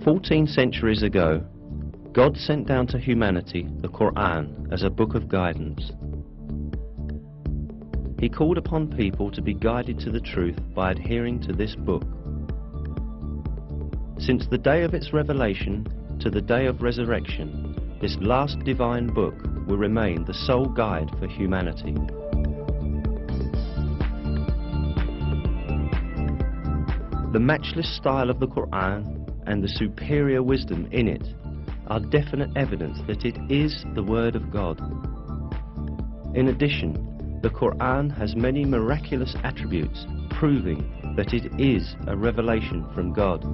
14 centuries ago, God sent down to humanity the Quran as a book of guidance. He called upon people to be guided to the truth by adhering to this book. Since the day of its revelation to the day of resurrection, this last divine book will remain the sole guide for humanity. The matchless style of the Quran and the superior wisdom in it are definite evidence that it is the Word of God. In addition, the Quran has many miraculous attributes proving that it is a revelation from God.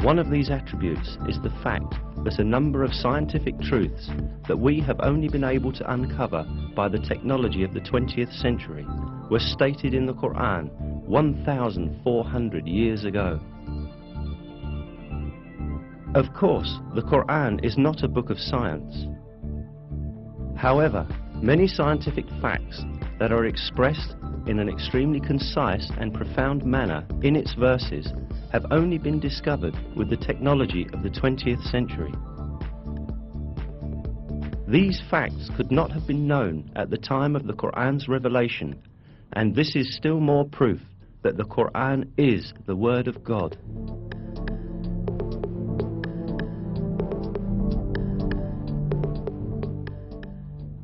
One of these attributes is the fact that a number of scientific truths that we have only been able to uncover by the technology of the 20th century were stated in the Quran 1,400 years ago. Of course, the Quran is not a book of science. However, many scientific facts that are expressed in an extremely concise and profound manner in its verses have only been discovered with the technology of the 20th century. These facts could not have been known at the time of the Quran's revelation, and this is still more proof that the Quran is the Word of God.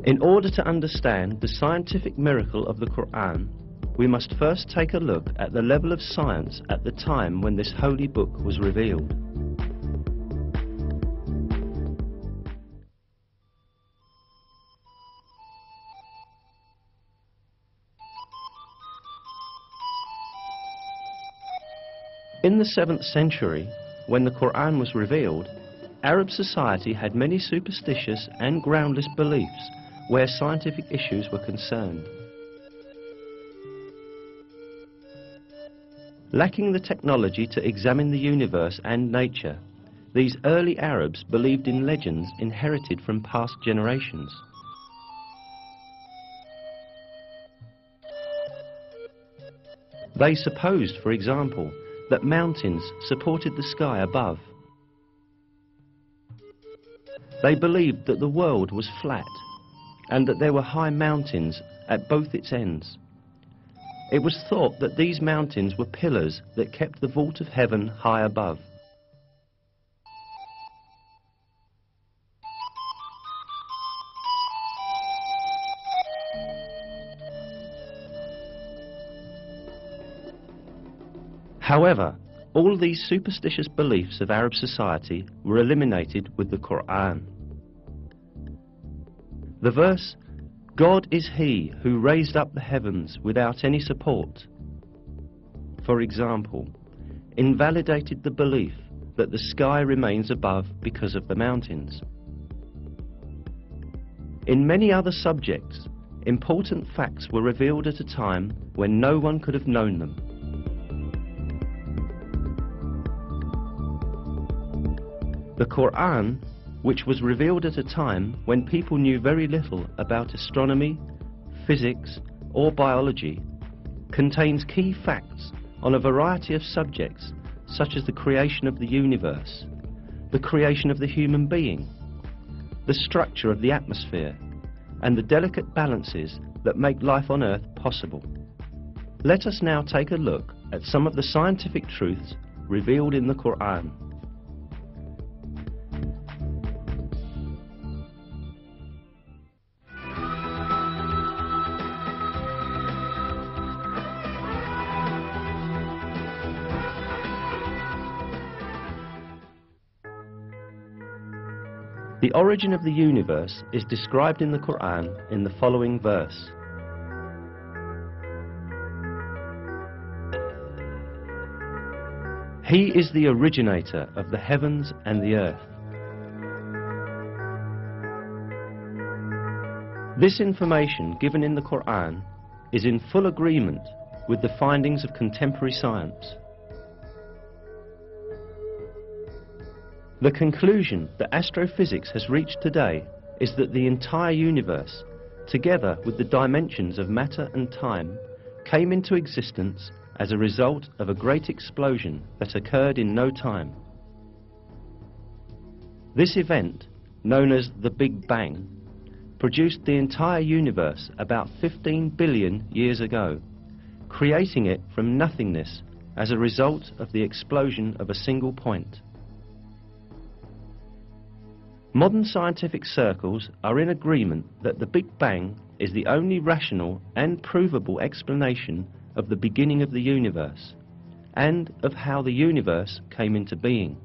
In order to understand the scientific miracle of the Quran, we must first take a look at the level of science at the time when this holy book was revealed. In the 7th century, when the Quran was revealed, Arab society had many superstitious and groundless beliefs where scientific issues were concerned. Lacking the technology to examine the universe and nature, these early Arabs believed in legends inherited from past generations. They supposed, for example, that mountains supported the sky above. They believed that the world was flat and that there were high mountains at both its ends. It was thought that these mountains were pillars that kept the vault of heaven high above. However, all these superstitious beliefs of Arab society were eliminated with the Quran. The verse, "God is He who raised up the heavens without any support," for example, invalidated the belief that the sky remains above because of the mountains. In many other subjects, important facts were revealed at a time when no one could have known them. The Quran, which was revealed at a time when people knew very little about astronomy, physics, or biology, contains key facts on a variety of subjects such as the creation of the universe, the creation of the human being, the structure of the atmosphere, and the delicate balances that make life on Earth possible. Let us now take a look at some of the scientific truths revealed in the Quran. The origin of the universe is described in the Quran in the following verse. He is the originator of the heavens and the earth. This information given in the Quran is in full agreement with the findings of contemporary science. The conclusion that astrophysics has reached today is that the entire universe, together with the dimensions of matter and time, came into existence as a result of a great explosion that occurred in no time. This event, known as the Big Bang, produced the entire universe about 15 billion years ago, creating it from nothingness as a result of the explosion of a single point. Modern scientific circles are in agreement that the Big Bang is the only rational and provable explanation of the beginning of the universe and of how the universe came into being.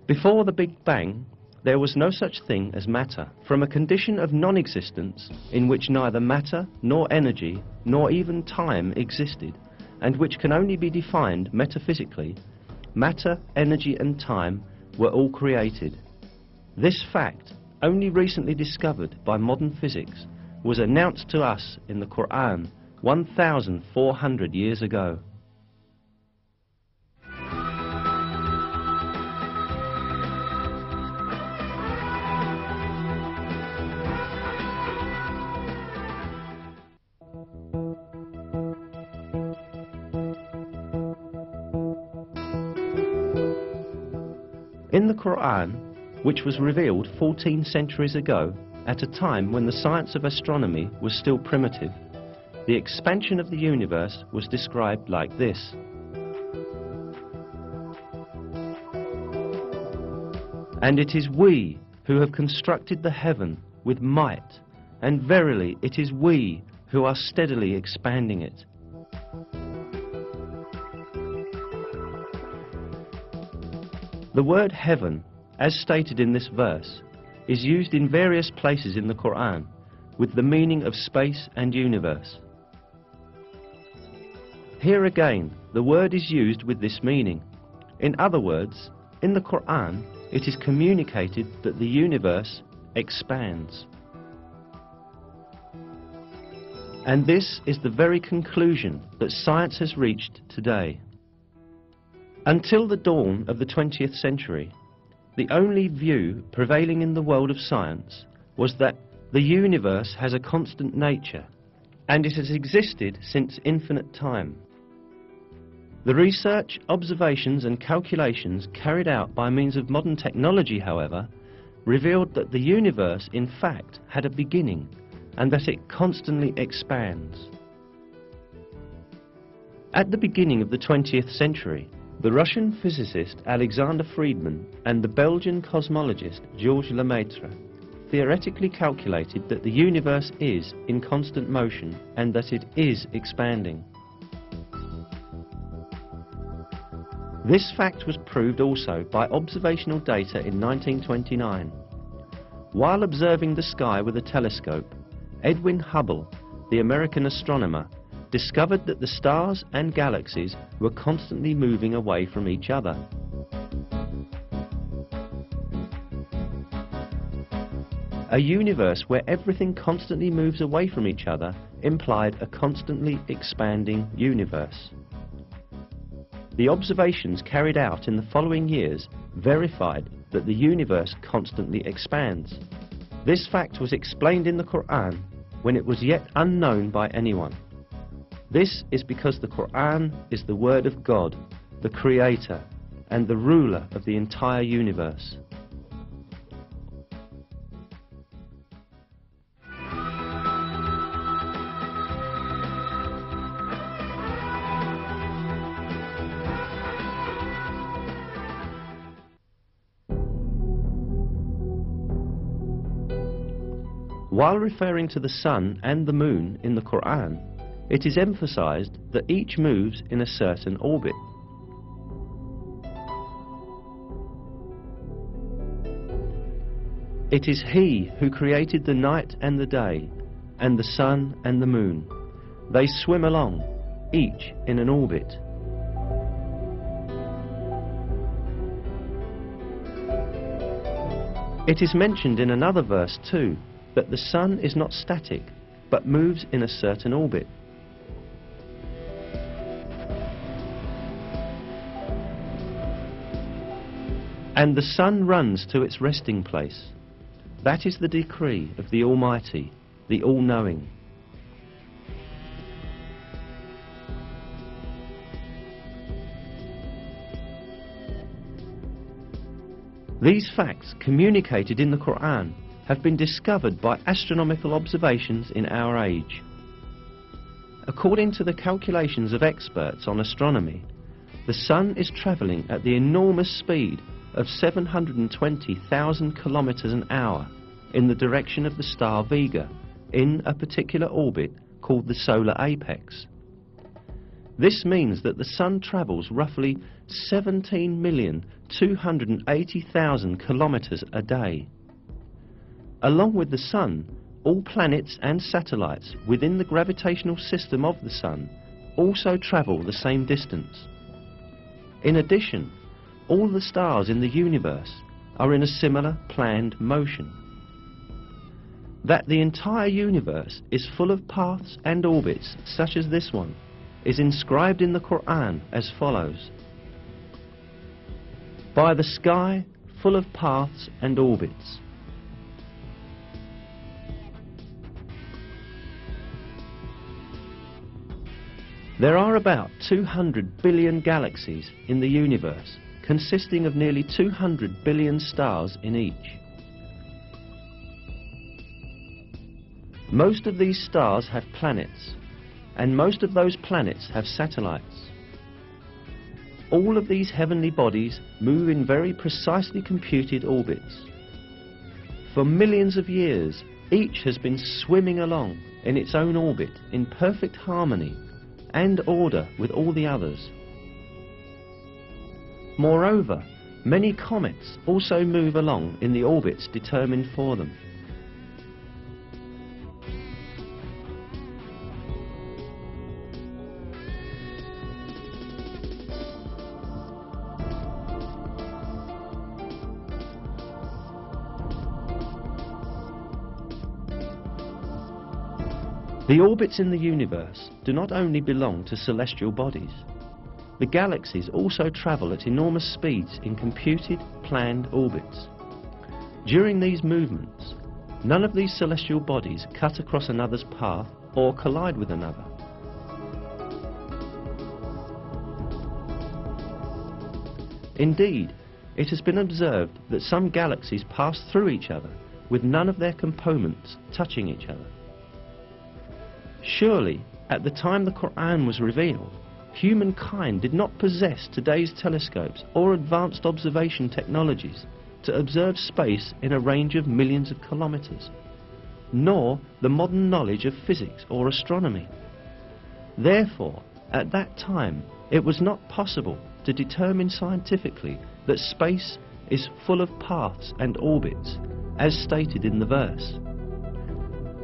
Before the Big Bang, there was no such thing as matter. From a condition of non-existence in which neither matter nor energy nor even time existed, and which can only be defined metaphysically, matter, energy and time were all created. This fact, only recently discovered by modern physics, was announced to us in the Quran 1,400 years ago. In the Quran, which was revealed 14 centuries ago, at a time when the science of astronomy was still primitive, the expansion of the universe was described like this. And it is we who have constructed the heaven with might, and verily it is we who are steadily expanding it. The word heaven, as stated in this verse, is used in various places in the Quran with the meaning of space and universe. Here again, the word is used with this meaning. In other words, in the Quran, it is communicated that the universe expands. And this is the very conclusion that science has reached today. Until the dawn of the 20th century, the only view prevailing in the world of science was that the universe has a constant nature, and it has existed since infinite time. The research, observations and calculations carried out by means of modern technology, however, revealed that the universe in fact had a beginning and that it constantly expands. At the beginning of the 20th century, the Russian physicist Alexander Friedmann and the Belgian cosmologist Georges Lemaitre theoretically calculated that the universe is in constant motion and that it is expanding. This fact was proved also by observational data in 1929. While observing the sky with a telescope, Edwin Hubble, the American astronomer, discovered that the stars and galaxies were constantly moving away from each other. A universe where everything constantly moves away from each other implied a constantly expanding universe. The observations carried out in the following years verified that the universe constantly expands. This fact was explained in the Quran when it was yet unknown by anyone. This is because the Quran is the word of God, the Creator, and the ruler of the entire universe. While referring to the sun and the moon in the Quran, it is emphasized that each moves in a certain orbit. It is He who created the night and the day, and the sun and the moon. They swim along, each in an orbit. It is mentioned in another verse too, that the sun is not static, but moves in a certain orbit. And the sun runs to its resting place. That is the decree of the Almighty, the All-Knowing. These facts, communicated in the Quran, have been discovered by astronomical observations in our age. According to the calculations of experts on astronomy, the Sun is travelling at the enormous speed of 720,000 kilometers an hour in the direction of the star Vega, in a particular orbit called the solar apex. This means that the Sun travels roughly 17,280,000 kilometers a day. Along with the Sun, all planets and satellites within the gravitational system of the Sun also travel the same distance. In addition, all the stars in the universe are in a similar planned motion. That the entire universe is full of paths and orbits such as this one is inscribed in the Quran as follows: by the sky full of paths and orbits. There are about 200 billion galaxies in the universe, consisting of nearly 200 billion stars in each. Most of these stars have planets, and most of those planets have satellites. All of these heavenly bodies move in very precisely computed orbits. For millions of years, each has been swimming along in its own orbit in perfect harmony and order with all the others. Moreover, many comets also move along in the orbits determined for them. The orbits in the universe do not only belong to celestial bodies. The galaxies also travel at enormous speeds in computed, planned orbits. During these movements, none of these celestial bodies cut across another's path or collide with another. Indeed, it has been observed that some galaxies pass through each other with none of their components touching each other. Surely, at the time the Quran was revealed, humankind did not possess today's telescopes or advanced observation technologies to observe space in a range of millions of kilometers, nor the modern knowledge of physics or astronomy. Therefore, at that time, it was not possible to determine scientifically that space is full of paths and orbits, as stated in the verse.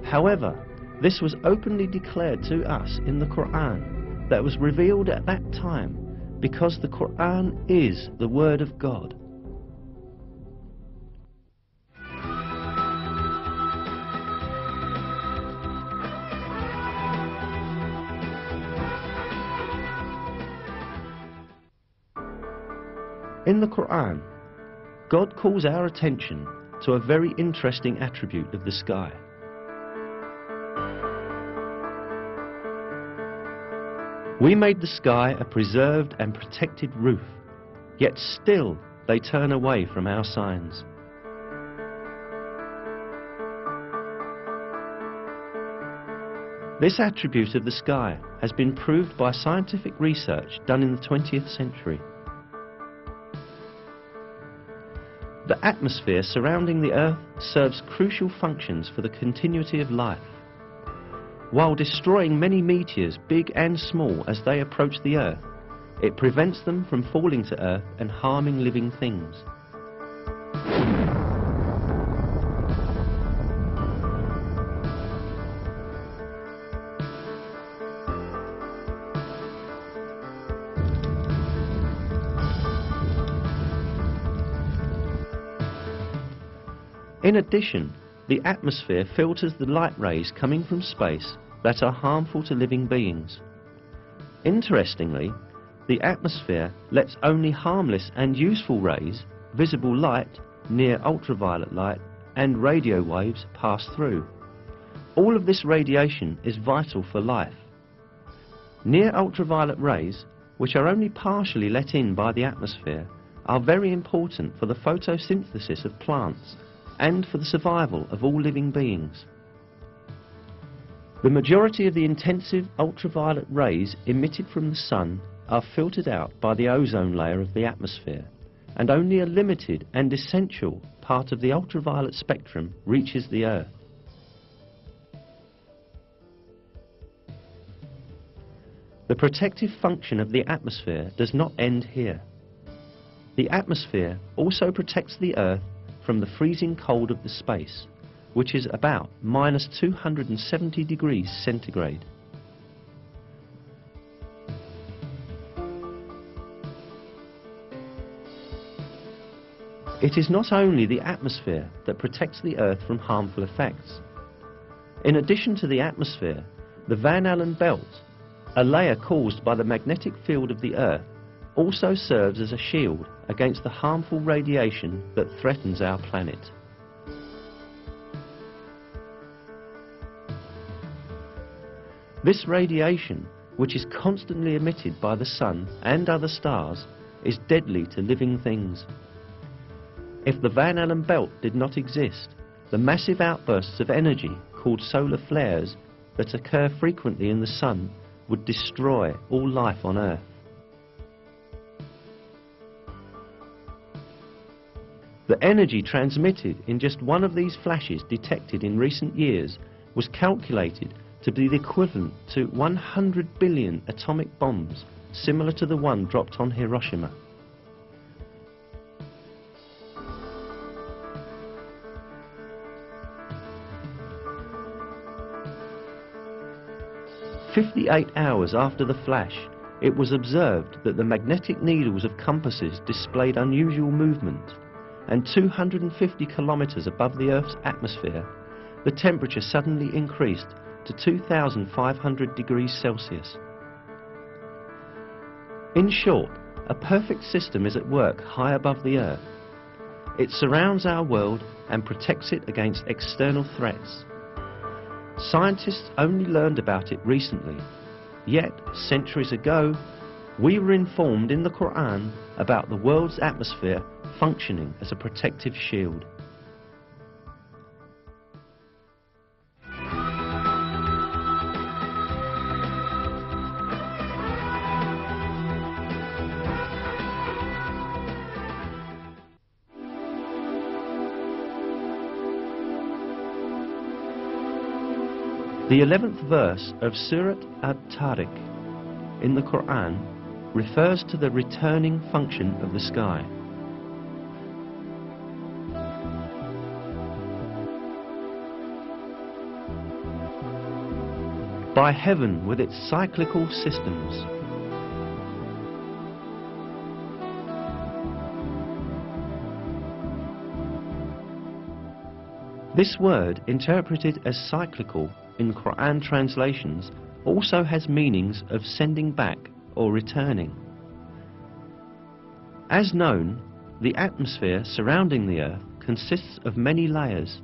However, this was openly declared to us in the Quran that was revealed at that time, because the Quran is the Word of God. In the Quran, God calls our attention to a very interesting attribute of the sky. We made the sky a preserved and protected roof, yet still they turn away from our signs. This attribute of the sky has been proved by scientific research done in the 20th century. The atmosphere surrounding the Earth serves crucial functions for the continuity of life. While destroying many meteors, big and small, as they approach the Earth, it prevents them from falling to Earth and harming living things. In addition, the atmosphere filters the light rays coming from space that are harmful to living beings. Interestingly, the atmosphere lets only harmless and useful rays, visible light, near ultraviolet light, and radio waves pass through. All of this radiation is vital for life. Near ultraviolet rays, which are only partially let in by the atmosphere, are very important for the photosynthesis of plants and for the survival of all living beings. The majority of the intensive ultraviolet rays emitted from the sun are filtered out by the ozone layer of the atmosphere, and only a limited and essential part of the ultraviolet spectrum reaches the Earth. The protective function of the atmosphere does not end here. The atmosphere also protects the Earth from the freezing cold of the space, which is about -270 degrees centigrade. It is not only the atmosphere that protects the Earth from harmful effects. In addition to the atmosphere, the Van Allen belt, a layer caused by the magnetic field of the Earth, also serves as a shield against the harmful radiation that threatens our planet. This radiation, which is constantly emitted by the Sun and other stars, is deadly to living things. If the Van Allen belt did not exist, the massive outbursts of energy called solar flares that occur frequently in the Sun would destroy all life on Earth. The energy transmitted in just one of these flashes detected in recent years was calculated to be the equivalent to 100 billion atomic bombs, similar to the one dropped on Hiroshima. "58 hours after the flash, it was observed that the magnetic needles of compasses displayed unusual movement, and 250 kilometers above the Earth's atmosphere, the temperature suddenly increased to 2,500 degrees Celsius. In short, a perfect system is at work high above the Earth. It surrounds our world and protects it against external threats. Scientists only learned about it recently, yet centuries ago we were informed in the Quran about the world's atmosphere functioning as a protective shield. The 11th verse of Surat At-Tariq in the Quran refers to the returning function of the sky. By heaven with its cyclical systems. This word, interpreted as cyclical in Quran translations, also has meanings of sending back or returning. As known, the atmosphere surrounding the Earth consists of many layers.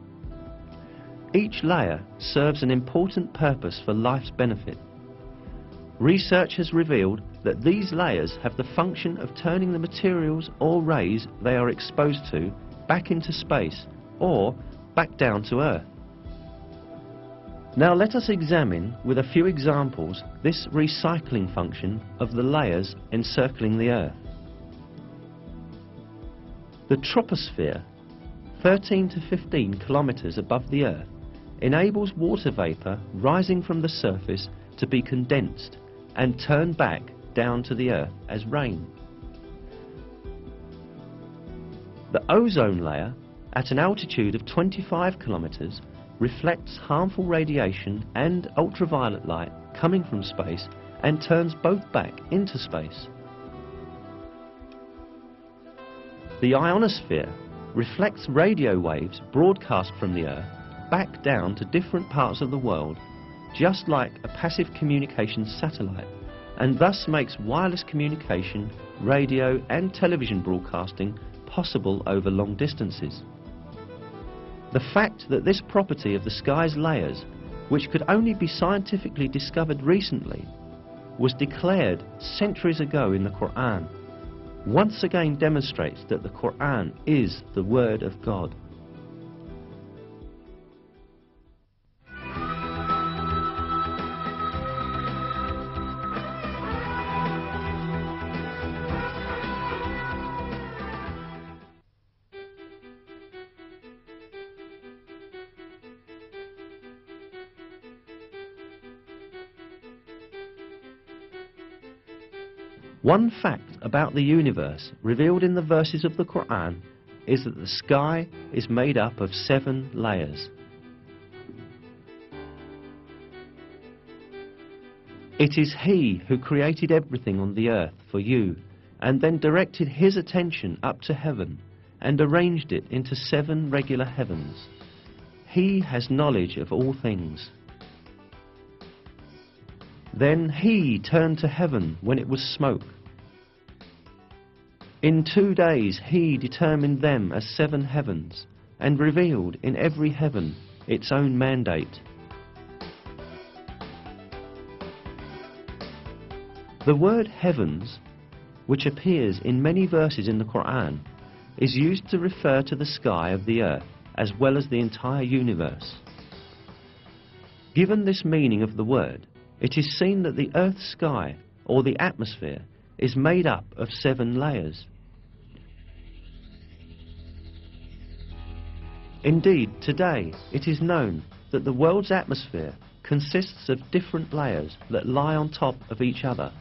Each layer serves an important purpose for life's benefit. Research has revealed that these layers have the function of turning the materials or rays they are exposed to back into space or back down to Earth. Now let us examine with a few examples this recycling function of the layers encircling the Earth. The troposphere, 13 to 15 kilometers above the Earth, enables water vapor rising from the surface to be condensed and turned back down to the Earth as rain. The ozone layer, at an altitude of 25 kilometers, reflects harmful radiation and ultraviolet light coming from space and turns both back into space. The ionosphere reflects radio waves broadcast from the Earth back down to different parts of the world, just like a passive communications satellite, and thus makes wireless communication, radio and television broadcasting possible over long distances. The fact that this property of the sky's layers, which could only be scientifically discovered recently, was declared centuries ago in the Quran, once again demonstrates that the Quran is the Word of God. One fact about the universe revealed in the verses of the Quran is that the sky is made up of 7 layers. It is He who created everything on the earth for you and then directed His attention up to heaven and arranged it into 7 regular heavens. He has knowledge of all things. Then He turned to heaven when it was smoke. In 2 days He determined them as 7 heavens and revealed in every heaven its own mandate. The word heavens, which appears in many verses in the Quran, is used to refer to the sky of the earth as well as the entire universe. Given this meaning of the word, it is seen that the Earth's sky, or the atmosphere, is made up of 7 layers. Indeed, today it is known that the world's atmosphere consists of different layers that lie on top of each other.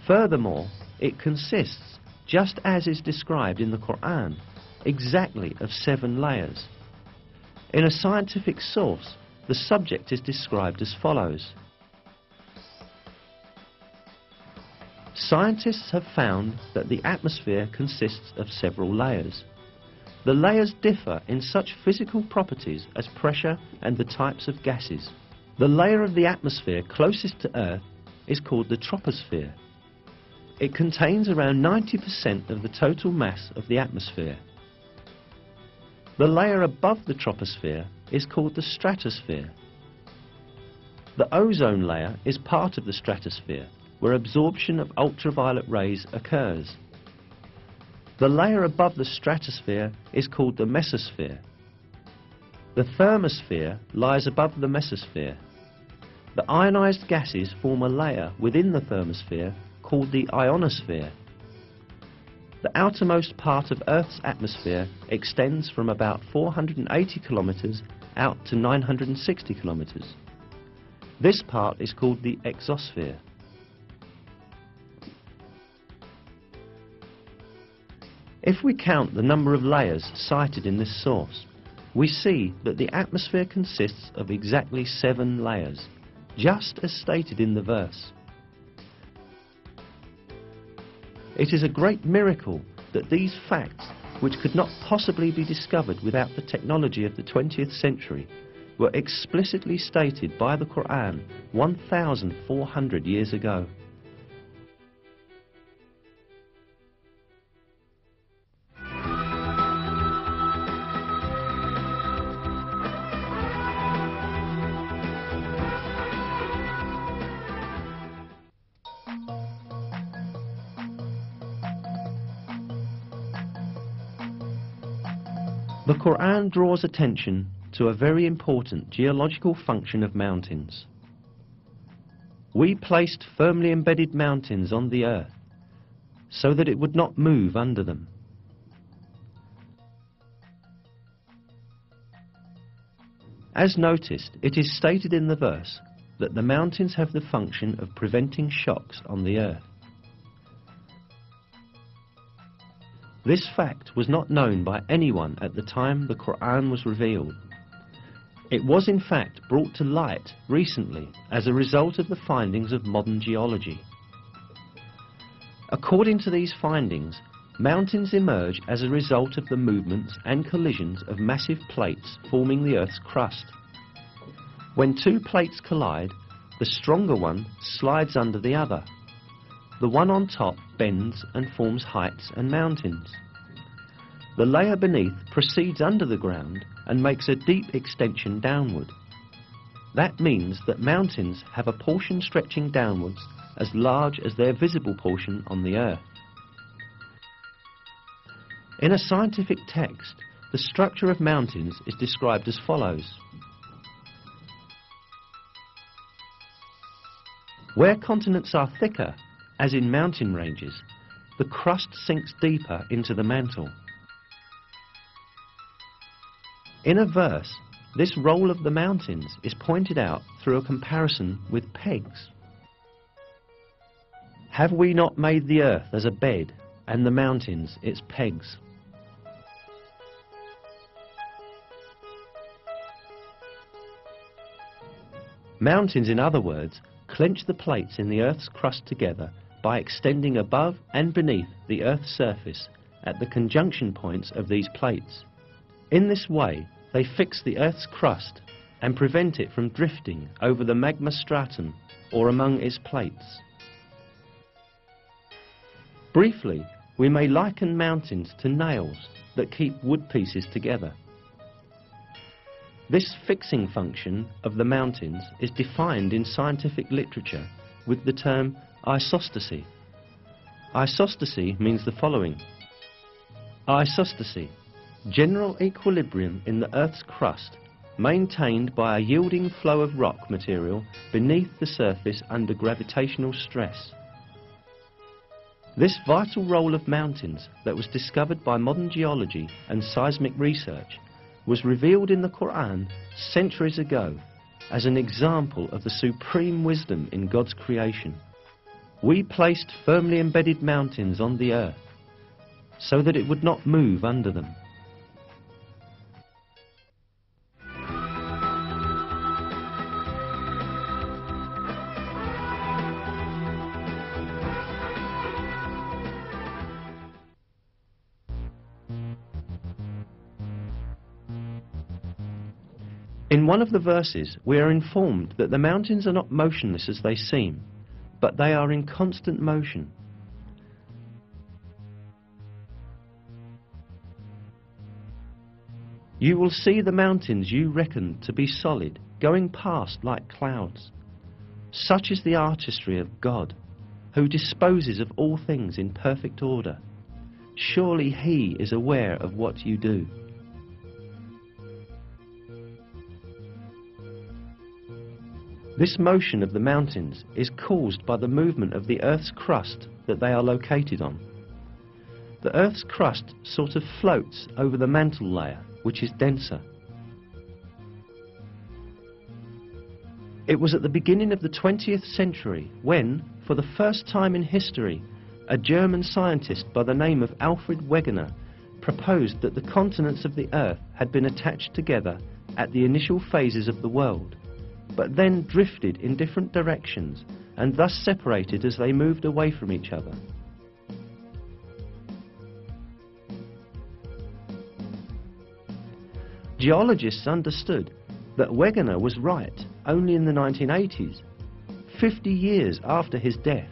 Furthermore, it consists, just as is described in the Quran, exactly of 7 layers. In a scientific source, the subject is described as follows. Scientists have found that the atmosphere consists of several layers. The layers differ in such physical properties as pressure and the types of gases. The layer of the atmosphere closest to Earth is called the troposphere. It contains around 90% of the total mass of the atmosphere. The layer above the troposphere is called the stratosphere. The ozone layer is part of the stratosphere, where absorption of ultraviolet rays occurs. The layer above the stratosphere is called the mesosphere. The thermosphere lies above the mesosphere. The ionized gases form a layer within the thermosphere called the ionosphere. The outermost part of Earth's atmosphere extends from about 480 kilometers out to 960 kilometers. This part is called the exosphere. If we count the number of layers cited in this source, we see that the atmosphere consists of exactly 7 layers, just as stated in the verse. It is a great miracle that these facts, which could not possibly be discovered without the technology of the 20th century, were explicitly stated by the Quran 1,400 years ago. The Quran draws attention to a very important geological function of mountains. We placed firmly embedded mountains on the earth so that it would not move under them. As noticed, it is stated in the verse that the mountains have the function of preventing shocks on the earth. This fact was not known by anyone at the time the Quran was revealed. It was in fact brought to light recently as a result of the findings of modern geology. According to these findings, mountains emerge as a result of the movements and collisions of massive plates forming the Earth's crust. When 2 plates collide, the stronger one slides under the other. The one on top bends and forms heights and mountains. The layer beneath proceeds under the ground and makes a deep extension downward. That means that mountains have a portion stretching downwards as large as their visible portion on the earth. In a scientific text, the structure of mountains is described as follows. Where continents are thicker, as in mountain ranges, the crust sinks deeper into the mantle. In a verse, this role of the mountains is pointed out through a comparison with pegs. Have we not made the earth as a bed, and the mountains its pegs? Mountains, in other words, clench the plates in the Earth's crust together by extending above and beneath the Earth's surface at the conjunction points of these plates. In this way, they fix the Earth's crust and prevent it from drifting over the magma stratum or among its plates. Briefly, we may liken mountains to nails that keep wood pieces together. This fixing function of the mountains is defined in scientific literature with the term isostasy. Isostasy means the following. Isostasy, general equilibrium in the Earth's crust, maintained by a yielding flow of rock material beneath the surface under gravitational stress. This vital role of mountains that was discovered by modern geology and seismic research was revealed in the Quran centuries ago as an example of the supreme wisdom in God's creation. We placed firmly embedded mountains on the earth so that it would not move under them. In one of the verses, we are informed that the mountains are not motionless as they seem, but they are in constant motion. You will see the mountains you reckon to be solid, going past like clouds. Such is the artistry of God, who disposes of all things in perfect order. Surely He is aware of what you do. This motion of the mountains is caused by the movement of the Earth's crust that they are located on. The Earth's crust sort of floats over the mantle layer, which is denser. It was at the beginning of the 20th century when, for the first time in history, a German scientist by the name of Alfred Wegener proposed that the continents of the Earth had been attached together at the initial phases of the world, but then drifted in different directions and thus separated as they moved away from each other. Geologists understood that Wegener was right only in the 1980s, 50 years after his death.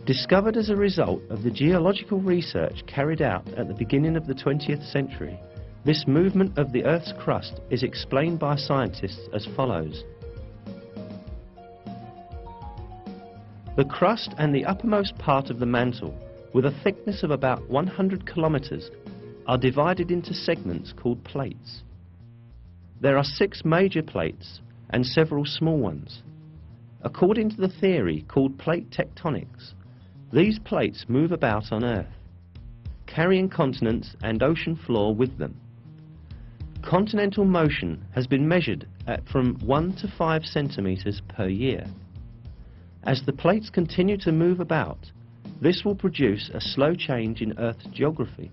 Discovered as a result of the geological research carried out at the beginning of the 20th century, this movement of the Earth's crust is explained by scientists as follows. The crust and the uppermost part of the mantle, with a thickness of about 100 kilometers, are divided into segments called plates. There are 6 major plates and several small ones. According to the theory called plate tectonics, these plates move about on Earth, carrying continents and ocean floor with them. Continental motion has been measured at from 1 to 5 centimeters per year. As the plates continue to move about, this will produce a slow change in Earth's geography.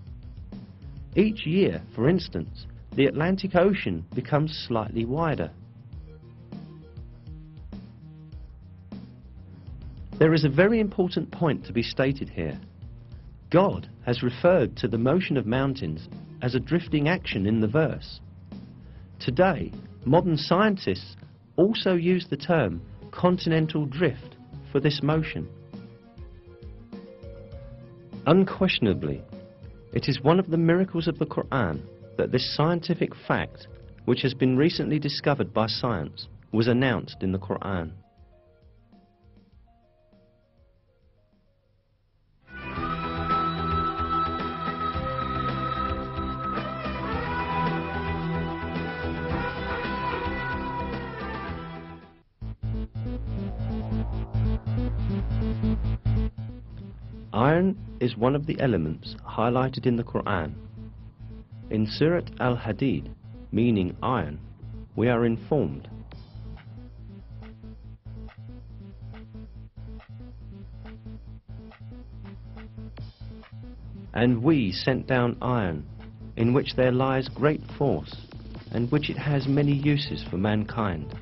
Each year, for instance, the Atlantic Ocean becomes slightly wider. There is a very important point to be stated here. God has referred to the motion of mountains as a drifting action in the verse. Today, modern scientists also use the term continental drift for this motion. Unquestionably, it is one of the miracles of the Quran that this scientific fact, which has been recently discovered by science, was announced in the Quran. Iron is one of the elements highlighted in the Quran. In Surat al-Hadid, meaning iron, we are informed, "And we sent down iron, in which there lies great force, and which it has many uses for mankind."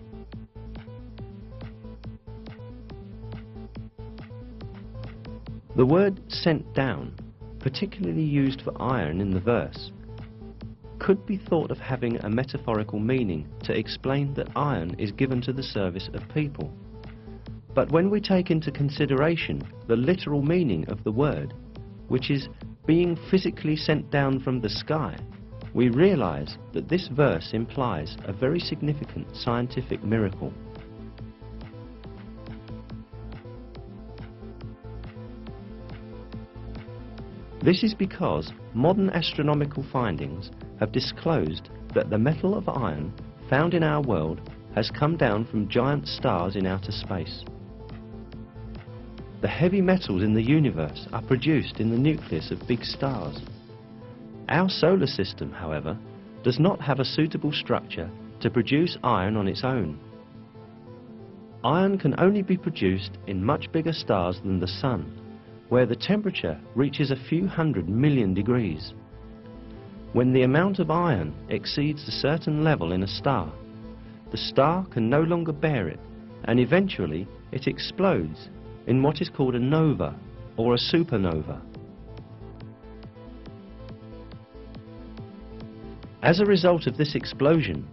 The word "sent down," particularly used for iron in the verse, could be thought of having a metaphorical meaning to explain that iron is given to the service of people. But when we take into consideration the literal meaning of the word, which is being physically sent down from the sky, we realize that this verse implies a very significant scientific miracle. This is because modern astronomical findings have disclosed that the metal of iron found in our world has come down from giant stars in outer space. The heavy metals in the universe are produced in the nucleus of big stars. Our solar system, however, does not have a suitable structure to produce iron on its own. Iron can only be produced in much bigger stars than the Sun, where the temperature reaches a few 100 million degrees. When the amount of iron exceeds a certain level in a star, the star can no longer bear it, and eventually it explodes in what is called a nova or a supernova. As a result of this explosion,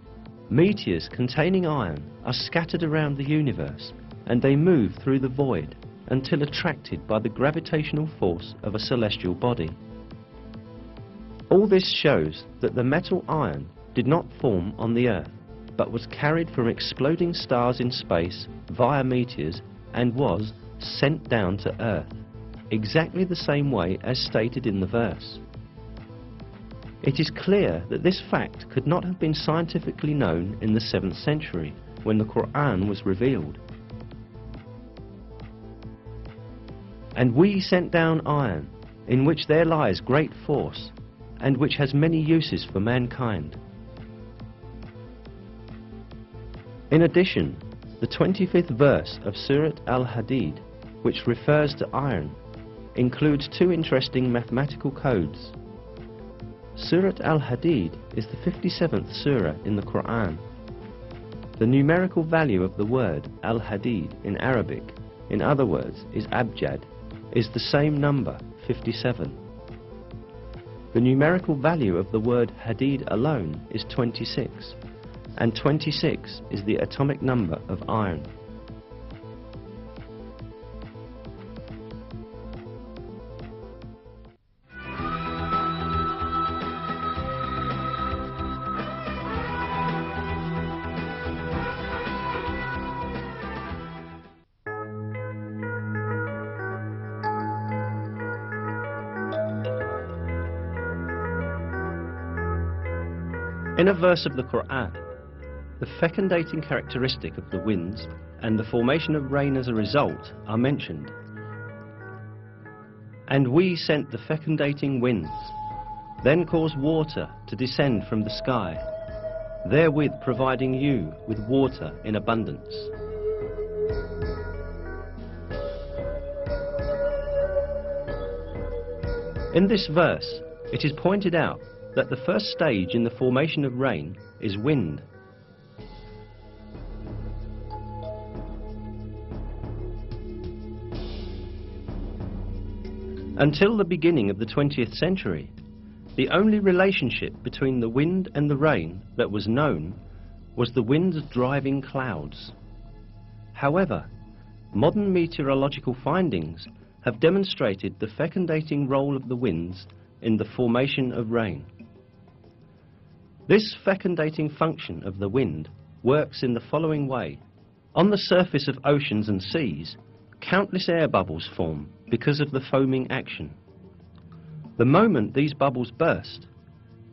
meteors containing iron are scattered around the universe, and they move through the void until attracted by the gravitational force of a celestial body. All this shows that the metal iron did not form on the Earth, but was carried from exploding stars in space via meteors and was sent down to Earth, exactly the same way as stated in the verse. It is clear that this fact could not have been scientifically known in the 7th century, when the Quran was revealed. "And we sent down iron, in which there lies great force, and which has many uses for mankind." In addition, the 25th verse of Surat al-Hadid, which refers to iron, includes two interesting mathematical codes. Surat al-Hadid is the 57th surah in the Quran. The numerical value of the word al-Hadid in Arabic, in other words, is abjad, is the same number, 57. The numerical value of the word hadid alone is 26, and 26 is the atomic number of iron. In a verse of the Quran, the fecundating characteristic of the winds and the formation of rain as a result are mentioned. "And we sent the fecundating winds, then caused water to descend from the sky, therewith providing you with water in abundance." In this verse, it is pointed out that the first stage in the formation of rain is wind. Until the beginning of the 20th century, the only relationship between the wind and the rain that was known was the wind's driving clouds. However, modern meteorological findings have demonstrated the fecundating role of the winds in the formation of rain. This fecundating function of the wind works in the following way. On the surface of oceans and seas, countless air bubbles form because of the foaming action. The moment these bubbles burst,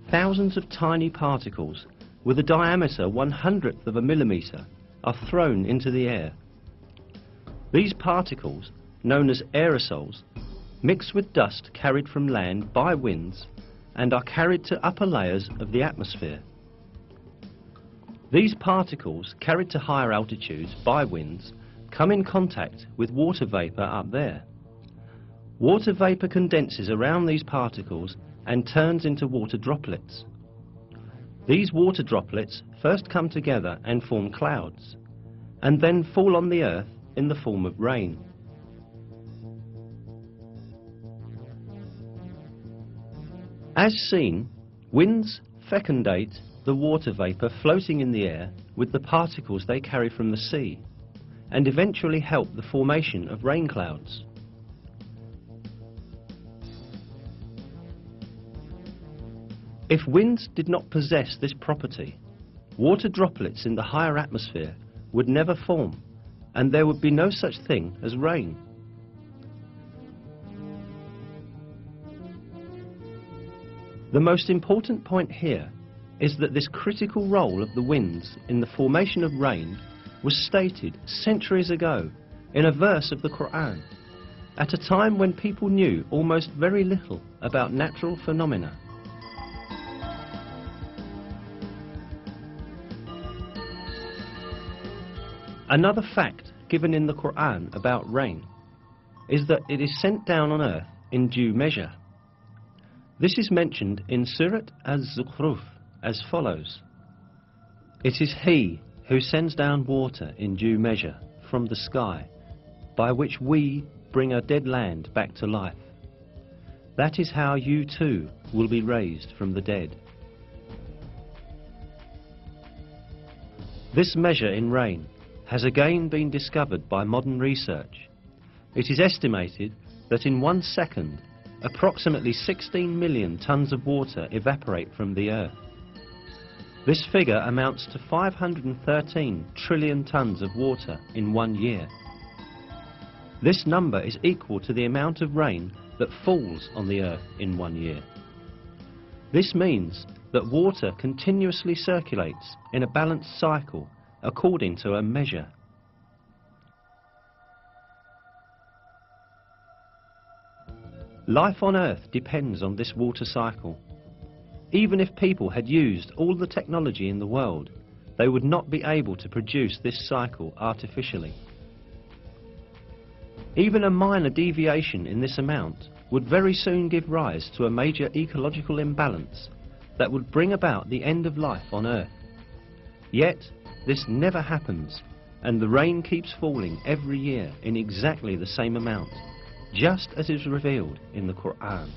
thousands of tiny particles with a diameter 1/100th of a millimetre are thrown into the air. These particles, known as aerosols, mix with dust carried from land by winds and are carried to upper layers of the atmosphere. These particles, carried to higher altitudes by winds, come in contact with water vapour up there. Water vapour condenses around these particles and turns into water droplets. These water droplets first come together and form clouds, and then fall on the earth in the form of rain. As seen, winds fecundate the water vapour floating in the air with the particles they carry from the sea, and eventually help the formation of rain clouds. If winds did not possess this property, water droplets in the higher atmosphere would never form, and there would be no such thing as rain. The most important point here is that this critical role of the winds in the formation of rain was stated centuries ago in a verse of the Quran, at a time when people knew almost very little about natural phenomena. Another fact given in the Quran about rain is that it is sent down on earth in due measure. This is mentioned in Surat Az-Zukhruf as follows: "It is He who sends down water in due measure from the sky, by which we bring a dead land back to life. That is how you too will be raised from the dead." This measure in rain has again been discovered by modern research. It is estimated that in 1 second, approximately 16 million tons of water evaporate from the earth. This figure amounts to 513 trillion tons of water in 1 year. This number is equal to the amount of rain that falls on the earth in 1 year. This means that water continuously circulates in a balanced cycle according to a measure. Life on Earth depends on this water cycle. Even if people had used all the technology in the world, they would not be able to produce this cycle artificially. Even a minor deviation in this amount would very soon give rise to a major ecological imbalance that would bring about the end of life on Earth. Yet, this never happens, and the rain keeps falling every year in exactly the same amount, just as is revealed in the Quran.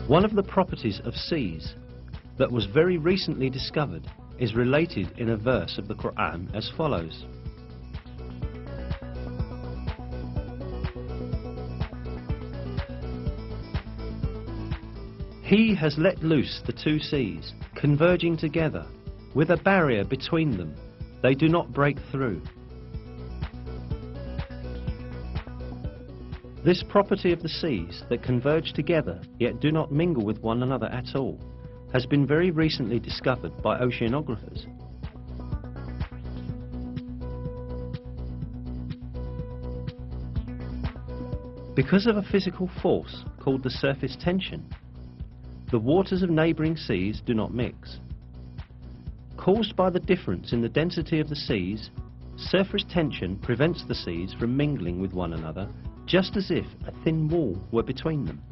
One of the properties of seas that was very recently discovered is related in a verse of the Quran as follows: "He has let loose the two seas, converging together, with a barrier between them. They do not break through." This property of the seas that converge together yet do not mingle with one another at all has been very recently discovered by oceanographers. Because of a physical force called the surface tension, the waters of neighbouring seas do not mix. Caused by the difference in the density of the seas, surface tension prevents the seas from mingling with one another, just as if a thin wall were between them.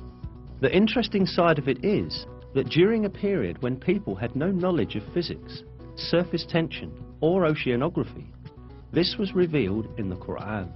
The interesting side of it is that during a period when people had no knowledge of physics, surface tension, or oceanography. This was revealed in the Quran.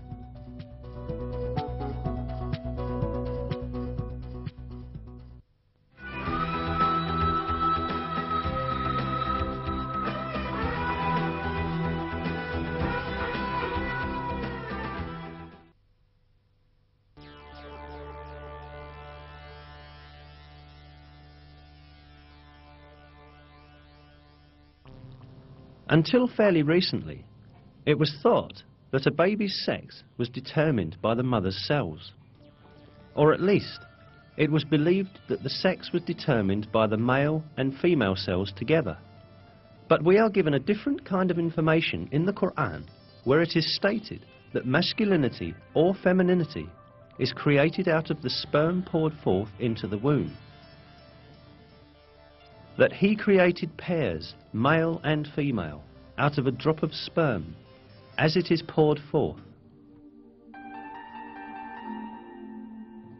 Until fairly recently, it was thought that a baby's sex was determined by the mother's cells. Or at least, it was believed that the sex was determined by the male and female cells together. But we are given a different kind of information in the Quran, where it is stated that masculinity or femininity is created out of the sperm poured forth into the womb. That He created pairs, male and female, out of a drop of sperm, as it is poured forth.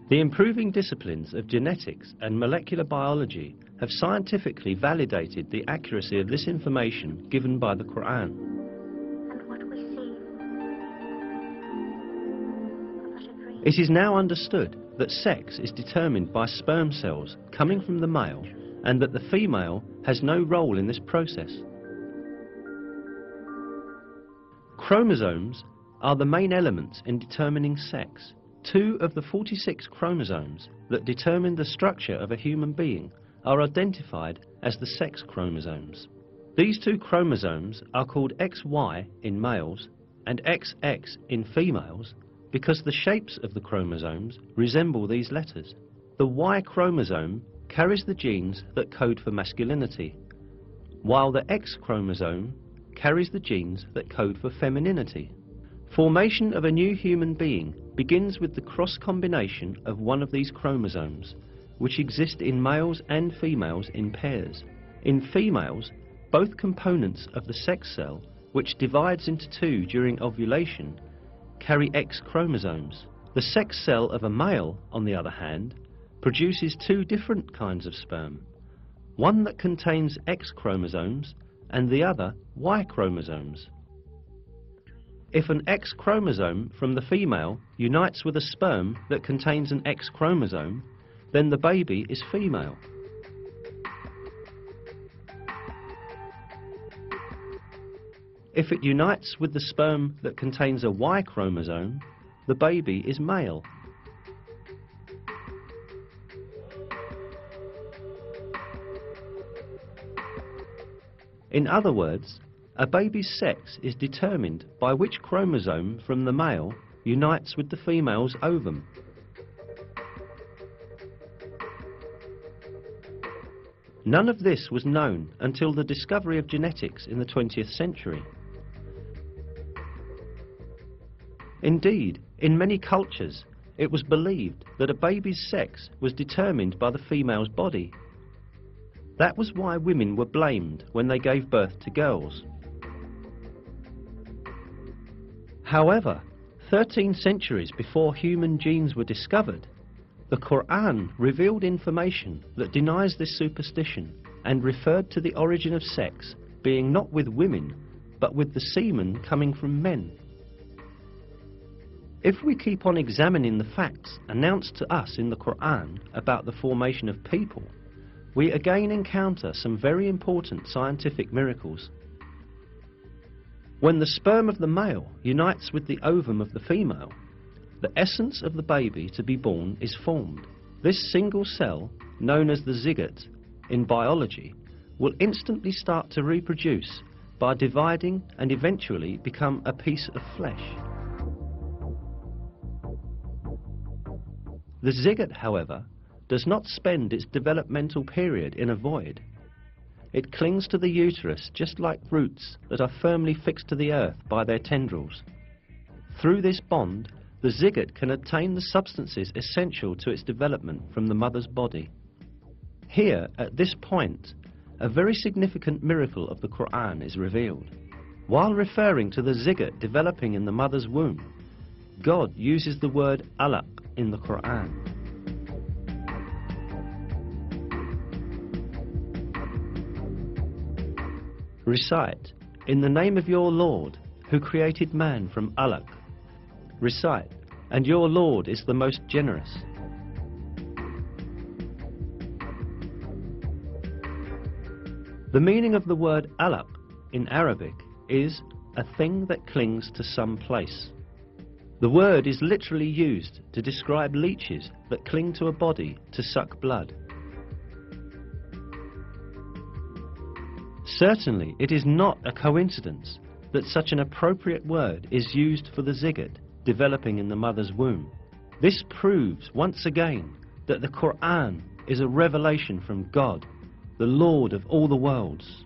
The improving disciplines of genetics and molecular biology have scientifically validated the accuracy of this information given by the Quran. And what we see. It is now understood that sex is determined by sperm cells coming from the male, and that the female has no role in this process. Chromosomes are the main elements in determining sex. 2 of the 46 chromosomes that determine the structure of a human being are identified as the sex chromosomes. These 2 chromosomes are called XY in males and XX in females because the shapes of the chromosomes resemble these letters. The Y chromosome carries the genes that code for masculinity, while the X chromosome carries the genes that code for femininity. Formation of a new human being begins with the cross combination of one of these chromosomes, which exist in males and females in pairs. In females, both components of the sex cell, which divides into 2 during ovulation, carry X chromosomes. The sex cell of a male, on the other hand, produces 2 different kinds of sperm, one that contains X chromosomes and the other Y chromosomes. If an X chromosome from the female unites with a sperm that contains an X chromosome, then the baby is female. If it unites with the sperm that contains a Y chromosome, the baby is male. In other words, a baby's sex is determined by which chromosome from the male unites with the female's ovum. None of this was known until the discovery of genetics in the 20th century. Indeed, in many cultures, it was believed that a baby's sex was determined by the female's body. That was why women were blamed when they gave birth to girls. However, 13 centuries before human genes were discovered, the Quran revealed information that denies this superstition and referred to the origin of sex being not with women, but with the semen coming from men. If we keep on examining the facts announced to us in the Quran about the formation of people, we again encounter some very important scientific miracles. When the sperm of the male unites with the ovum of the female, the essence of the baby to be born is formed. This single cell, known as the zygote in biology, will instantly start to reproduce by dividing and eventually become a piece of flesh. The zygote, however, does not spend its developmental period in a void. It clings to the uterus just like roots that are firmly fixed to the earth by their tendrils. Through this bond, the zygote can obtain the substances essential to its development from the mother's body. Here, at this point, a very significant miracle of the Quran is revealed. While referring to the zygote developing in the mother's womb, God uses the word alaq in the Quran. Recite, in the name of your Lord, who created man from alaq. Recite, and your Lord is the most generous. The meaning of the word alaq in Arabic is a thing that clings to some place. The word is literally used to describe leeches that cling to a body to suck blood. Certainly, it is not a coincidence that such an appropriate word is used for the zygote developing in the mother's womb. This proves once again that the Quran is a revelation from God, the Lord of all the worlds.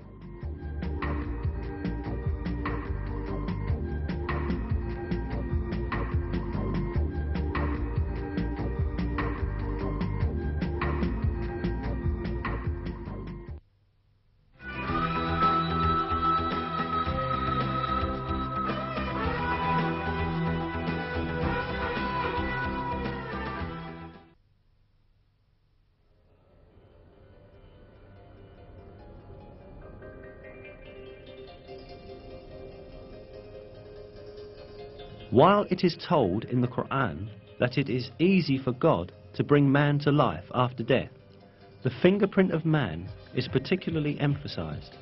While it is told in the Quran that it is easy for God to bring man to life after death, the fingerprint of man is particularly emphasized.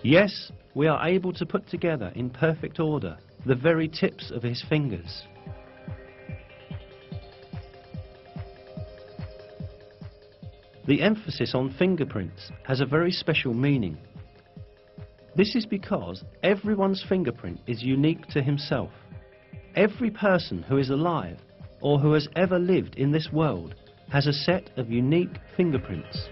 Yes, we are able to put together in perfect order the very tips of his fingers. The emphasis on fingerprints has a very special meaning. This is because everyone's fingerprint is unique to himself. Every person who is alive or who has ever lived in this world has a set of unique fingerprints.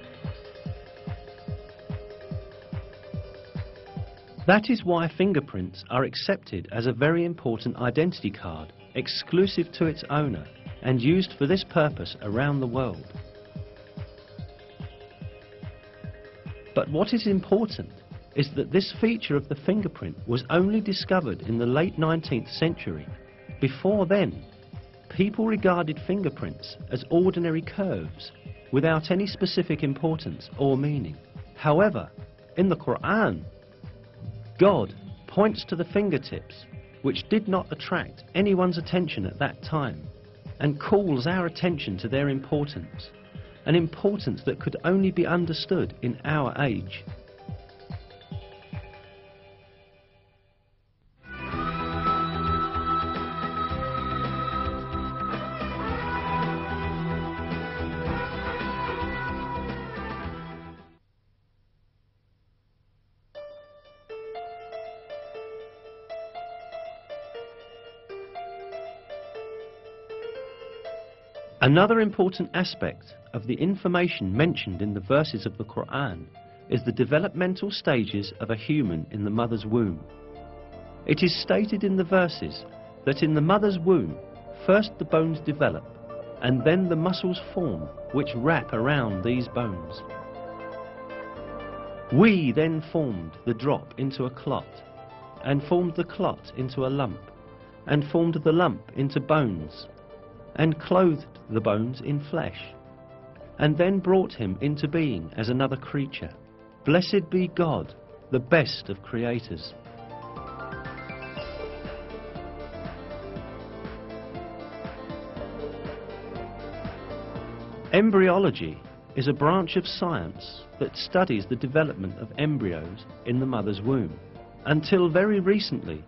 That is why fingerprints are accepted as a very important identity card, exclusive to its owner and used for this purpose around the world. But what is important is that this feature of the fingerprint was only discovered in the late 19th century. Before then, people regarded fingerprints as ordinary curves without any specific importance or meaning. However, in the Quran, God points to the fingertips, which did not attract anyone's attention at that time, and calls our attention to their importance, an importance that could only be understood in our age. Another important aspect of the information mentioned in the verses of the Quran is the developmental stages of a human in the mother's womb. It is stated in the verses that in the mother's womb, first the bones develop, and then the muscles form which wrap around these bones. We then formed the drop into a clot, and formed the clot into a lump, and formed the lump into bones, and clothed the bones in flesh, and then brought him into being as another creature. Blessed be God, the best of creators. Embryology is a branch of science that studies the development of embryos in the mother's womb. Until very recently,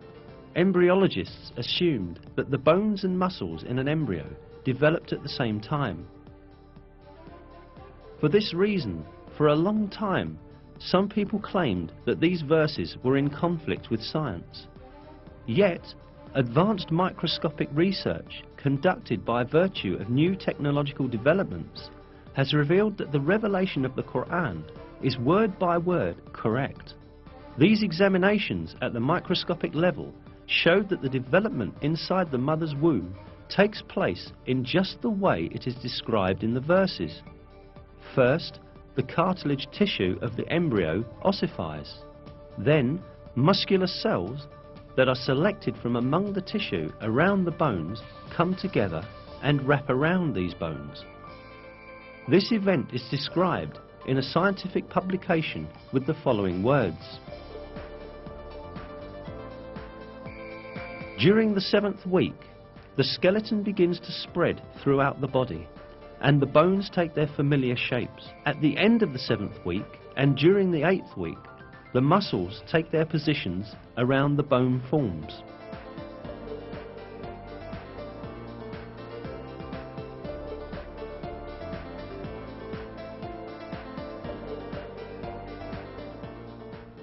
embryologists assumed that the bones and muscles in an embryo developed at the same time. For this reason, for a long time, some people claimed that these verses were in conflict with science. Yet, advanced microscopic research conducted by virtue of new technological developments has revealed that the revelation of the Quran is word by word correct. These examinations at the microscopic level showed that the development inside the mother's womb takes place in just the way it is described in the verses. First, the cartilage tissue of the embryo ossifies. Then, muscular cells that are selected from among the tissue around the bones come together and wrap around these bones. This event is described in a scientific publication with the following words. During the 7th week, the skeleton begins to spread throughout the body, and the bones take their familiar shapes. At the end of the 7th week, and during the 8th week, the muscles take their positions around the bone forms.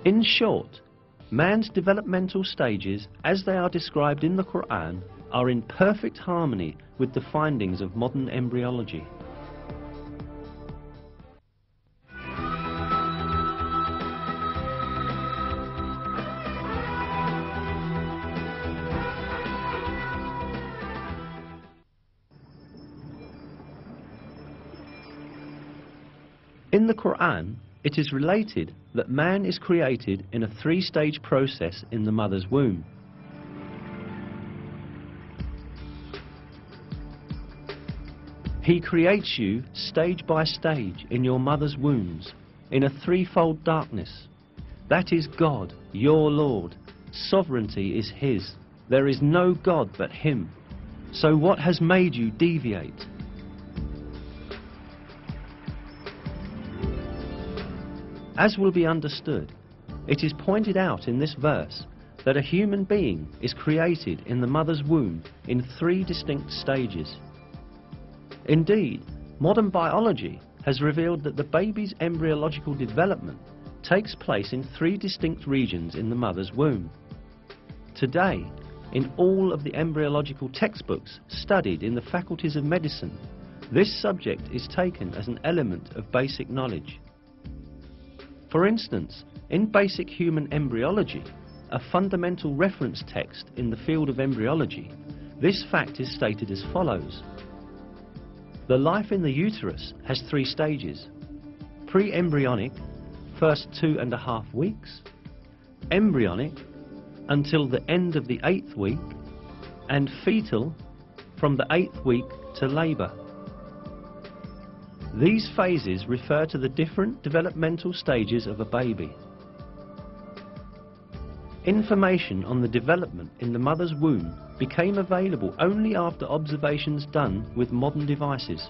In short, man's developmental stages, as they are described in the Quran, are in perfect harmony with the findings of modern embryology. In the Quran, it is related that man is created in a 3-stage process in the mother's womb. He creates you stage by stage in your mother's wombs in a 3-fold darkness. That is God, your Lord. Sovereignty is His. There is no God but Him. So what has made you deviate? As will be understood, it is pointed out in this verse that a human being is created in the mother's womb in 3 distinct stages. Indeed, modern biology has revealed that the baby's embryological development takes place in 3 distinct regions in the mother's womb. Today, in all of the embryological textbooks studied in the faculties of medicine, this subject is taken as an element of basic knowledge. For instance, in basic human embryology, a fundamental reference text in the field of embryology, this fact is stated as follows. The life in the uterus has 3 stages: pre-embryonic, first 2.5 weeks, embryonic, until the end of the 8th week, and fetal, from the 8th week to labour. These phases refer to the different developmental stages of a baby. Information on the development in the mother's womb became available only after observations done with modern devices.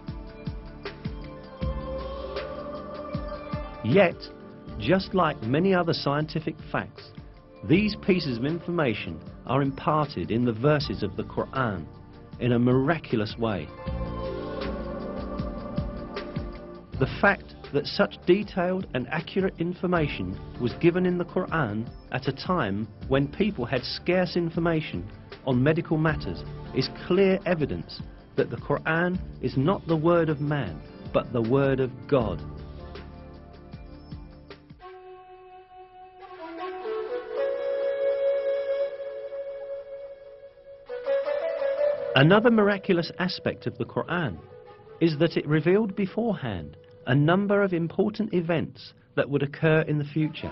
Yet, just like many other scientific facts, these pieces of information are imparted in the verses of the Quran in a miraculous way. The fact that such detailed and accurate information was given in the Quran at a time when people had scarce information on medical matters is clear evidence that the Quran is not the word of man, but the word of God. Another miraculous aspect of the Quran is that it revealed beforehand a number of important events that would occur in the future.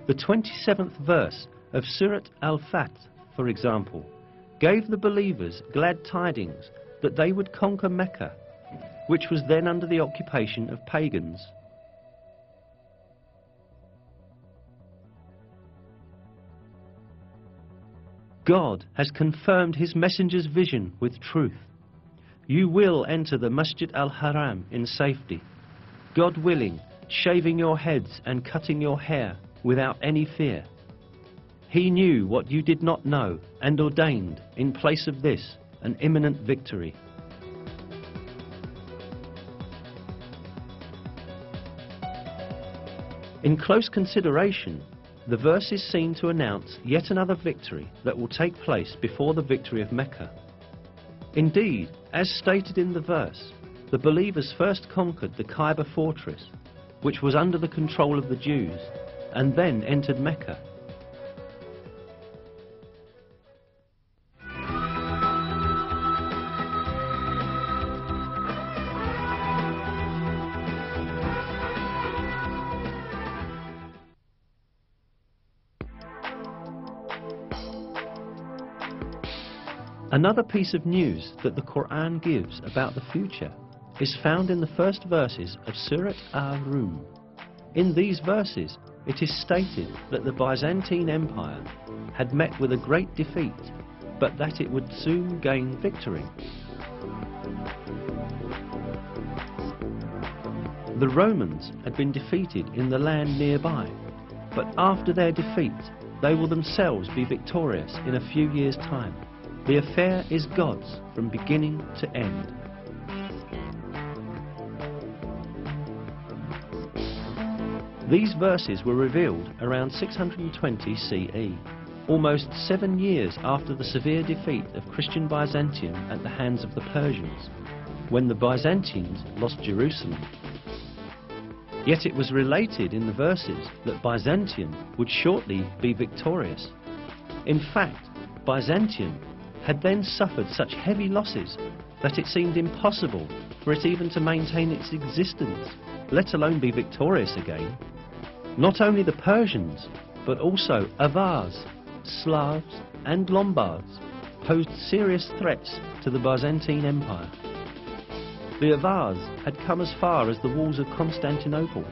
The 27th verse of Surat Al-Fath, for example, gave the believers glad tidings that they would conquer Mecca, which was then under the occupation of pagans. God has confirmed His messenger's vision with truth. You will enter the Masjid al-Haram in safety, God willing, shaving your heads and cutting your hair without any fear. He knew what you did not know and ordained, in place of this, an imminent victory. In close consideration, the verse is seen to announce yet another victory that will take place before the victory of Mecca. Indeed, as stated in the verse, the believers first conquered the Kaaba fortress, which was under the control of the Jews, and then entered Mecca. Another piece of news that the Quran gives about the future is found in the first verses of Surat al-Rum. In these verses, it is stated that the Byzantine Empire had met with a great defeat, but that it would soon gain victory. The Romans had been defeated in the land nearby, but after their defeat, they will themselves be victorious in a few years' time. The affair is God's from beginning to end. These verses were revealed around 620 CE, almost 7 years after the severe defeat of Christian Byzantium at the hands of the Persians, when the Byzantines lost Jerusalem. Yet it was related in the verses that Byzantium would shortly be victorious. In fact, Byzantium had then suffered such heavy losses that it seemed impossible for it even to maintain its existence, let alone be victorious again. Not only the Persians, but also Avars, Slavs and Lombards posed serious threats to the Byzantine Empire. The Avars had come as far as the walls of Constantinople.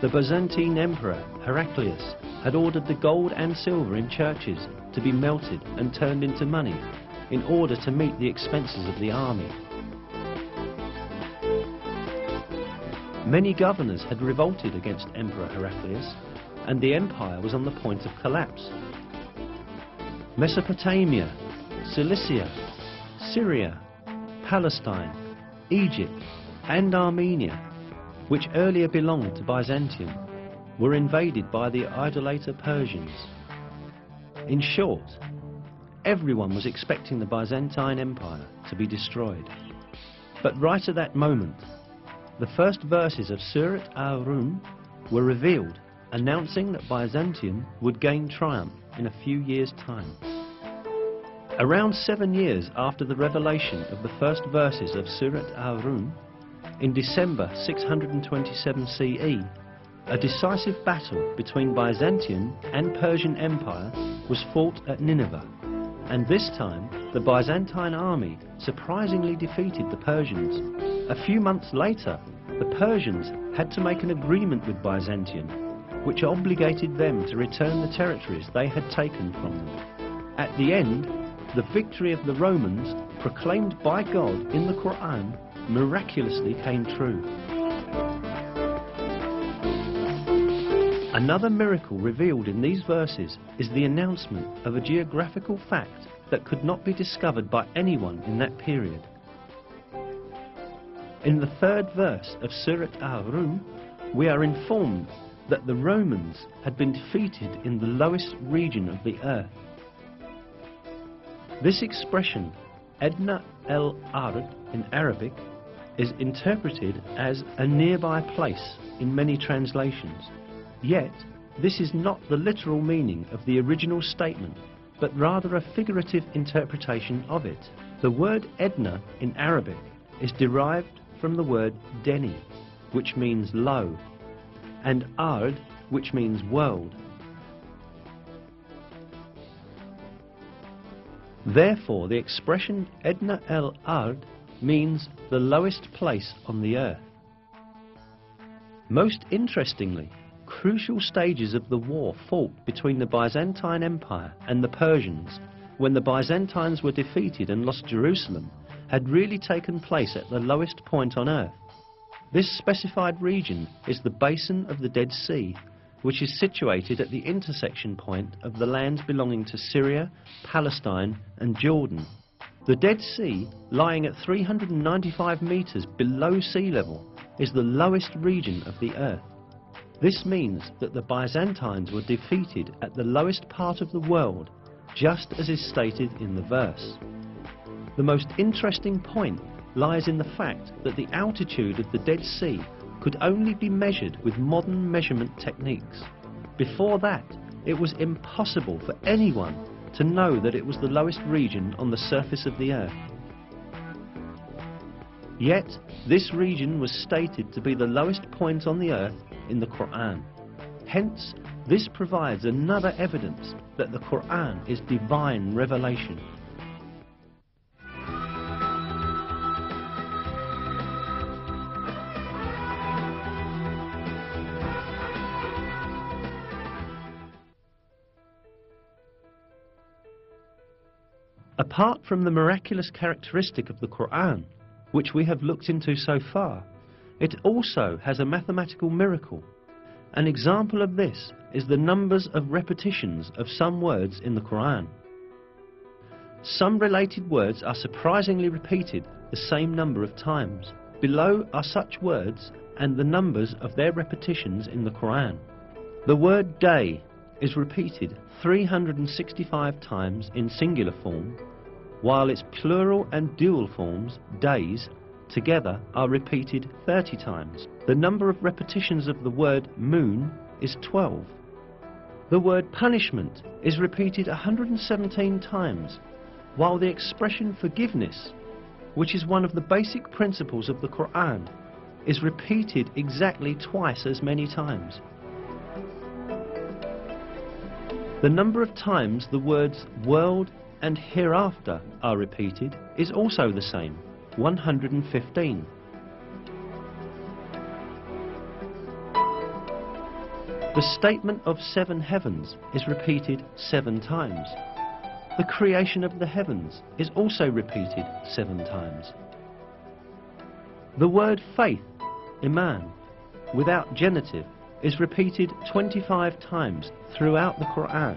The Byzantine Emperor Heraclius had ordered the gold and silver in churches to be melted and turned into money in order to meet the expenses of the army. Many governors had revolted against Emperor Heraclius, and the empire was on the point of collapse. Mesopotamia, Cilicia, Syria, Palestine, Egypt and Armenia, which earlier belonged to Byzantium, were invaded by the idolater Persians. In short, everyone was expecting the Byzantine Empire to be destroyed. But right at that moment, the first verses of Surat al-Rum were revealed, announcing that Byzantium would gain triumph in a few years' time. Around 7 years after the revelation of the first verses of Surat al-Rum, in December 627 CE, a decisive battle between Byzantium and Persian Empire was fought at Nineveh, and this time the Byzantine army surprisingly defeated the Persians. A few months later, the Persians had to make an agreement with Byzantium, which obligated them to return the territories they had taken from them. At the end, the victory of the Romans, proclaimed by God in the Quran, miraculously came true. Another miracle revealed in these verses is the announcement of a geographical fact that could not be discovered by anyone in that period. In the third verse of Surat al-Rum, we are informed that the Romans had been defeated in the lowest region of the earth. This expression, Adna el-Ard in Arabic, is interpreted as a nearby place in many translations. Yet, this is not the literal meaning of the original statement, but rather a figurative interpretation of it. The word Edna in Arabic is derived from the word Deni, which means low, and Ard, which means world. Therefore, the expression Edna el-Ard means the lowest place on the earth. Most interestingly, crucial stages of the war fought between the Byzantine Empire and the Persians, when the Byzantines were defeated and lost Jerusalem, had really taken place at the lowest point on earth. This specified region is the basin of the Dead Sea, which is situated at the intersection point of the lands belonging to Syria, Palestine and Jordan. The Dead Sea, lying at 395 meters below sea level, is the lowest region of the earth. This means that the Byzantines were defeated at the lowest part of the world, just as is stated in the verse. The most interesting point lies in the fact that the altitude of the Dead Sea could only be measured with modern measurement techniques. Before that, it was impossible for anyone to know that it was the lowest region on the surface of the earth. Yet, this region was stated to be the lowest point on the earth in the Quran. Hence, this provides another evidence that the Quran is divine revelation. Apart from the miraculous characteristic of the Quran, which we have looked into so far, it also has a mathematical miracle. An example of this is the numbers of repetitions of some words in the Quran. Some related words are surprisingly repeated the same number of times. Below are such words and the numbers of their repetitions in the Quran. The word day is repeated 365 times in singular form, while its plural and dual forms, days, together are repeated 30 times. The number of repetitions of the word moon is 12. The word punishment is repeated 117 times, while the expression forgiveness, which is one of the basic principles of the Quran, is repeated exactly twice as many times. The number of times the words world and hereafter are repeated is also the same, 115. The statement of 7 heavens is repeated 7 times. The creation of the heavens is also repeated 7 times. The word faith, iman, without genitive, is repeated 25 times throughout the Quran,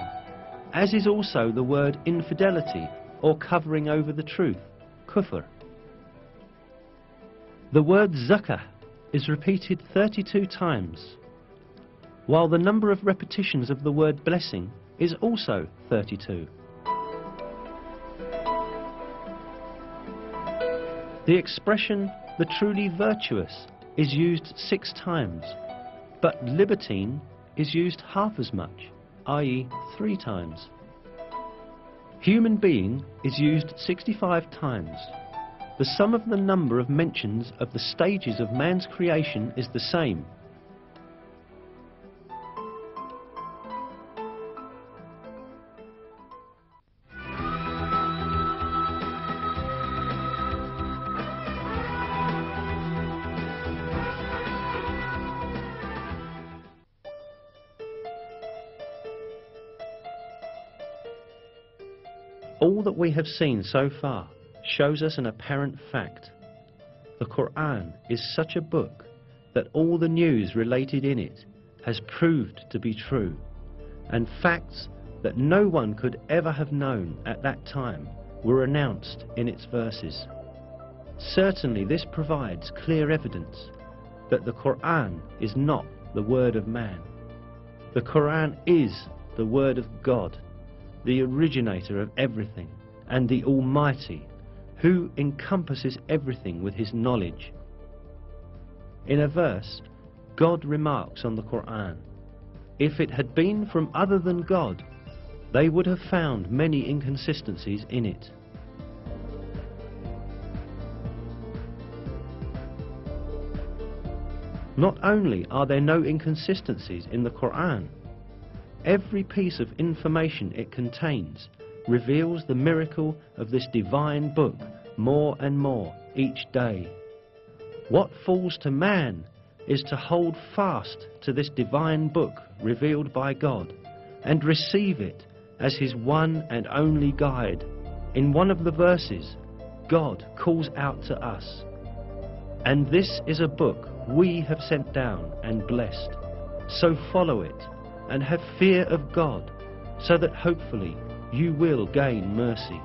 as is also the word infidelity or covering over the truth, kufr. The word zakah is repeated 32 times, while the number of repetitions of the word blessing is also 32. The expression the truly virtuous is used 6 times, but libertine is used half as much, i.e. 3 times. Human being is used 65 times. The sum of the number of mentions of the stages of man's creation is the same. All that we have seen so far shows us an apparent fact. The Quran is such a book that all the news related in it has proved to be true, and facts that no one could ever have known at that time were announced in its verses. Certainly this provides clear evidence that the Quran is not the word of man. The Quran is the word of God, the originator of everything, and the Almighty, who encompasses everything with his knowledge. In a verse, God remarks on the Quran, if it had been from other than God, they would have found many inconsistencies in it. Not only are there no inconsistencies in the Quran, every piece of information it contains reveals the miracle of this divine book more and more each day. What falls to man is to hold fast to this divine book revealed by God and receive it as his one and only guide. In one of the verses, God calls out to us, "And this is a book we have sent down and blessed, so follow it and have fear of God, so that hopefully you will gain mercy."